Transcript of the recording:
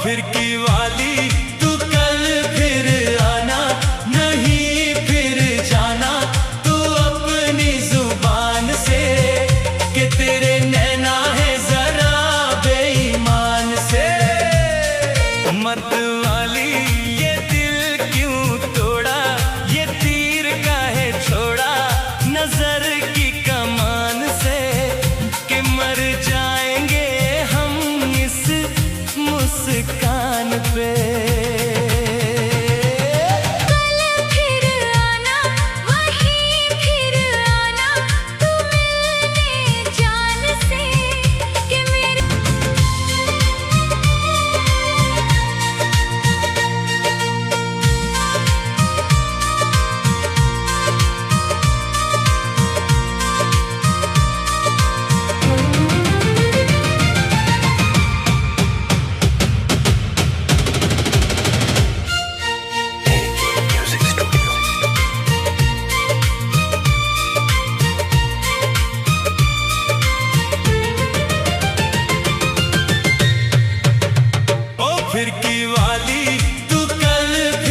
फिर की वाली तू कल फिर आना, नहीं फिर जाना तू अपनी जुबान से, कि तेरे नैना है जरा बेईमान से। मत वाली ये दिल क्यों तोड़ा, ये तीर काहे छोड़ा नजर की कमान से, कि मर जाएंगे हम इस मुस्कान पे। फिर